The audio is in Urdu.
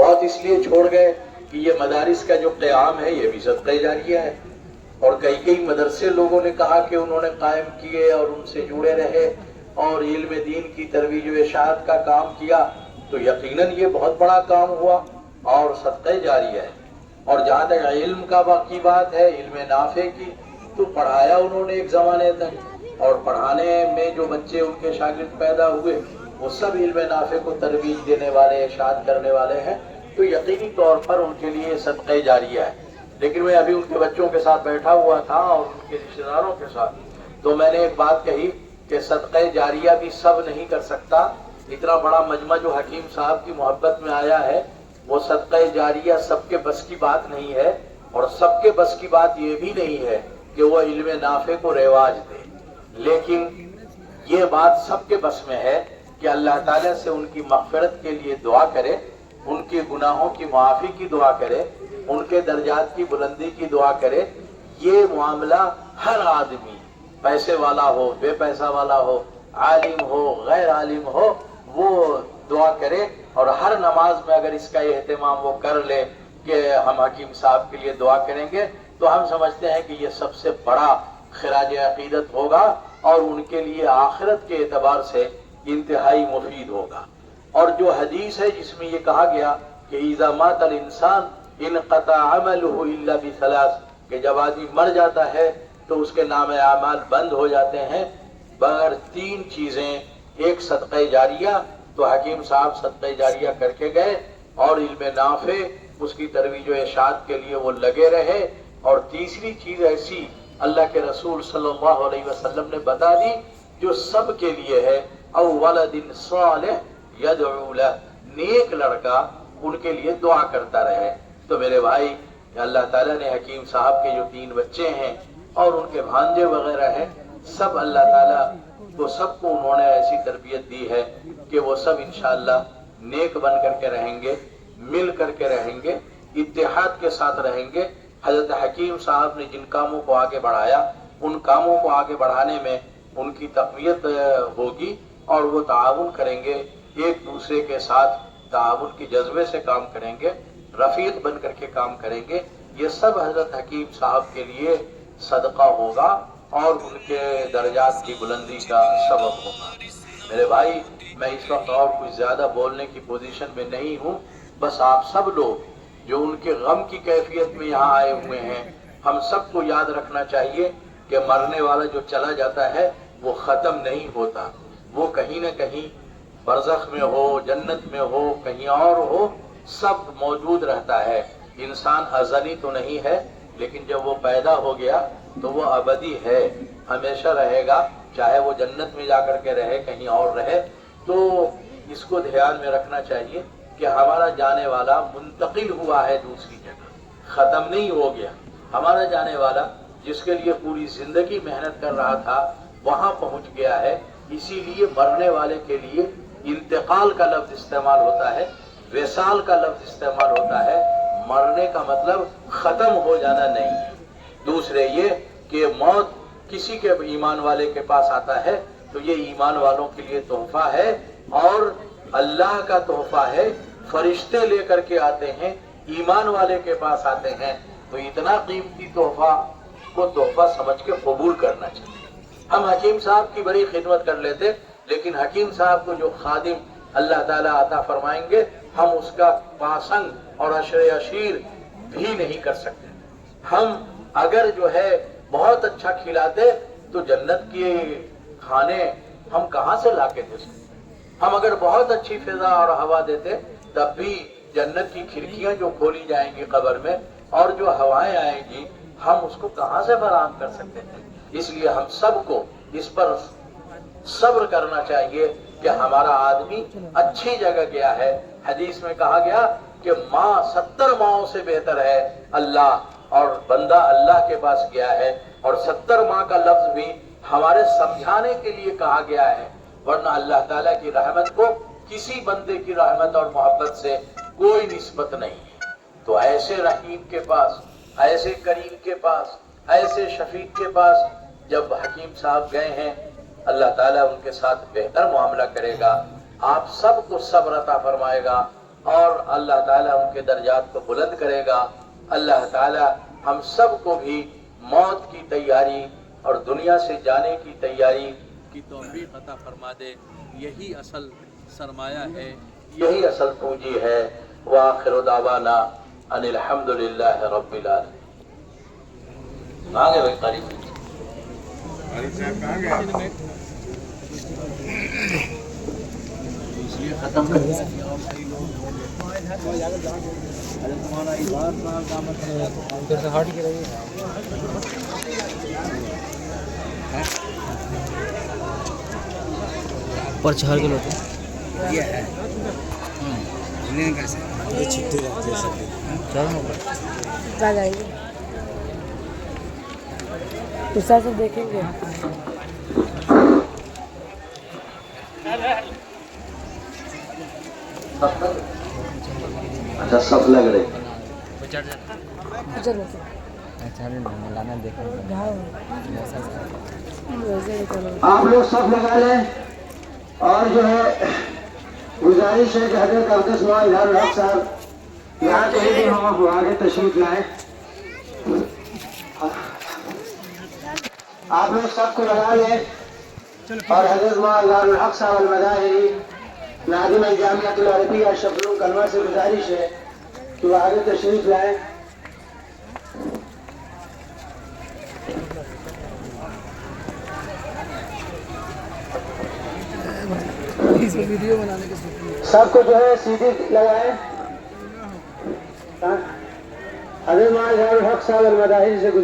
بہت اس لیے چھوڑ گئے کہ یہ مدارس کا جو قیام ہے یہ بھی صدقہ جاریہ ہے، اور کئی مدرسے لوگوں نے کہا کہ انہوں نے قائم کیے اور ان سے جڑے رہے اور علم دین کی ترویج و اشاعت کا کام کیا، تو یقیناً یہ بہت بڑا کام ہوا اور صدقہ جاریہ ہے۔ اور جہاں تک علم کا باقی بات ہے، علم نافع کی، تو پڑھایا انہوں نے ایک زمانے تک، اور پڑھانے میں جو بچے ان کے شاگرد پیدا ہوئے وہ سب علم نافع کو ترویج دینے والے، اشاعت کرنے والے ہیں، تو یقینی طور پر ان کے لیے صدقہ جاریہ ہے۔ لیکن میں ابھی ان کے بچوں کے ساتھ بیٹھا ہوا تھا اور ان کے رشتہ داروں کے ساتھ، تو میں نے ایک بات کہی کہ صدقہ جاریہ بھی سب نہیں کر سکتا۔ اتنا بڑا مجمع جو حکیم صاحب کی محبت میں آیا ہے، وہ صدقہ جاریہ سب کے بس کی بات نہیں ہے، اور سب کے بس کی بات یہ بھی نہیں ہے کہ وہ علم نافع کو رواج دے، لیکن یہ بات سب کے بس میں ہے کہ اللہ تعالیٰ سے ان کی مغفرت کے لیے دعا کرے، ان کے گناہوں کی معافی کی دعا کرے، ان کے درجات کی بلندی کی دعا کرے۔ یہ معاملہ ہر آدمی، پیسے والا ہو، بے پیسہ والا ہو، عالم ہو، غیر عالم ہو، وہ دعا کرے، اور ہر نماز میں اگر اس کا اہتمام وہ کر لے کہ ہم حکیم صاحب کے لیے دعا کریں گے، تو ہم سمجھتے ہیں کہ یہ سب سے بڑا خراج عقیدت ہوگا اور ان کے لیے آخرت کے اعتبار سے انتہائی مفید ہوگا۔ اور جو حدیث ہے جس میں یہ کہا گیا کہ اذا مات الانسان انقطع عمله الا بثلاث، کہ جب آدمی مر جاتا ہے تو اس کے نام اعمال بند ہو جاتے ہیں بغیر تین چیزیں۔ ایک صدقہ جاریہ، تو حکیم صاحب صدقہ جاریہ کر کے گئے، اور علم نافع اس کی ترویج و اشاعت کے لیے وہ لگے رہے، اور تیسری چیز ایسی اللہ کے رسول صلی اللہ علیہ وسلم نے بتا دی جو سب کے لیے ہے، او ولد صالح یدعو لہ، نیک لڑکا ان کے لیے دعا کرتا رہے۔ تو میرے بھائی، اللہ تعالیٰ نے حکیم صاحب کے جو 3 بچے ہیں اور ان کے بھانجے وغیرہ ہیں، سب اللہ تعالیٰ کو سب کو انہوں نے ایسی تربیت دی ہے کہ وہ سب انشاءاللہ نیک بن کر کے رہیں گے، مل کر کے رہیں گے، اتحاد کے ساتھ رہیں گے۔ حضرت حکیم صاحب نے جن کاموں کو آگے بڑھایا، ان کاموں کو آگے بڑھانے میں ان کی تقویت ہوگی، اور وہ تعاون کریں گے، ایک دوسرے کے ساتھ تعاون کے جذبے سے کام کریں گے، رفیق بن کر کے کام کریں گے۔ یہ سب حضرت حکیم صاحب کے لیے صدقہ ہوگا اور ان کے درجات کی بلندی کا سبب ہوگا۔ میرے بھائی، میں اس وقت اور کچھ زیادہ بولنے کی پوزیشن میں نہیں ہوں، بس آپ سب لوگ جو ان کے غم کی کیفیت میں یہاں آئے ہوئے ہیں، ہم سب کو یاد رکھنا چاہیے کہ مرنے والا جو چلا جاتا ہے وہ ختم نہیں ہوتا، وہ کہیں نہ کہیں برزخ میں ہو، جنت میں ہو، کہیں اور ہو، سب موجود رہتا ہے۔ انسان ازلی تو نہیں ہے، لیکن جب وہ پیدا ہو گیا تو وہ ابدی ہے، ہمیشہ رہے گا، چاہے وہ جنت میں جا کر کے رہے، کہیں اور رہے۔ تو اس کو دھیان میں رکھنا چاہیے کہ ہمارا جانے والا منتقل ہوا ہے دوسری جگہ، ختم نہیں ہو گیا۔ ہمارا جانے والا جس کے لیے پوری زندگی محنت کر رہا تھا وہاں پہنچ گیا ہے۔ اسی لیے مرنے والے کے لیے انتقال کا لفظ استعمال ہوتا ہے، وصال کا لفظ استعمال ہوتا ہے۔ مرنے کا مطلب ختم ہو جانا نہیں ہے۔ دوسرے یہ کہ موت کسی کے ایمان والے کے پاس آتا ہے تو یہ ایمان والوں کے لیے تحفہ ہے اور اللہ کا تحفہ ہے، فرشتے لے کر کے آتے ہیں، ایمان والے کے پاس آتے ہیں، تو اتنا قیمتی تحفہ کو تحفہ سمجھ کے قبول کرنا چاہیے۔ ہم حکیم صاحب کی بڑی خدمت کر لیتے، لیکن حکیم صاحب کو جو خادم اللہ تعالیٰ عطا فرمائیں گے، ہم اس کا پاسنگ اور عشر عشیر بھی نہیں کر سکتے۔ ہم اگر جو ہے بہت اچھا کھلاتے تو جنت کے کھانے ہم کہاں سے لا کے دے سکتے؟ ہم اگر بہت اچھی فضا اور ہوا دیتے تب بھی جنت کی کھڑکیاں جو کھولی جائیں گی قبر میں اور جو ہوائیں آئیں گی، ہم اس کو کہاں سے فراہم کر سکتے ہیں؟ اس لیے ہم سب کو اس پر صبر کرنا چاہیے کہ ہمارا آدمی اچھی جگہ گیا ہے۔ حدیث میں کہا گیا کہ ماں 70 ماؤں سے بہتر ہے اللہ، اور بندہ اللہ کے پاس گیا ہے، اور 70 ماں کا لفظ بھی ہمارے سمجھانے کے لیے کہا گیا ہے، ورنہ اللہ تعالیٰ کی رحمت کو کسی بندے کی رحمت اور محبت سے کوئی نسبت نہیں ہے۔ تو ایسے رحیم کے پاس، ایسے کریم کے پاس، ایسے شفیق کے پاس جب حکیم صاحب گئے ہیں، اللہ تعالیٰ ان کے ساتھ بہتر معاملہ کرے گا، آپ سب کو صبر عطا فرمائے گا، اور اللہ تعالیٰ ان کے درجات کو بلند کرے گا۔ اللہ تعالیٰ ہم سب کو بھی موت کی تیاری اور دنیا سے جانے کی تیاری کی توفیق عطا فرما دے۔ یہی اصل سرمایہ ہے، یہی اصل پونجی ہے۔ وآخر دعوانا ان الحمدللہ رب العالمین۔ آگے بھائی قریب ختم کر دیا اور کئی لوگ تمہارا ادار سے ہٹ کے رہی پر 4 کلو یہ ہے لین کیسے یہ چھٹی رکھتے ہیں سب چل جائیں گے دوسرا سب دیکھیں گے۔ اچھا صف لگ رہے آپ لوگ صف لگا لیں اور جو ہے گزارش ہے کہ حضرت اقدس مولانا اظہار الحق صاحب یہاں کہیں بھی ہوں وہ آگے تشریف لائیں۔ آپ لوگ سب کو لگا لیں اور حضرت مولانا اظہار الحق صاحب المظاہری ناظم الجامعۃ العربیہ اشرف العلوم کنواں سے گزارش ہے کہ وہ آگے تشریف لائیں۔ سب کو جو ہے سیدھی لگائیں۔ حضرت مولانا اظہار الحق صاحب المظاہری سے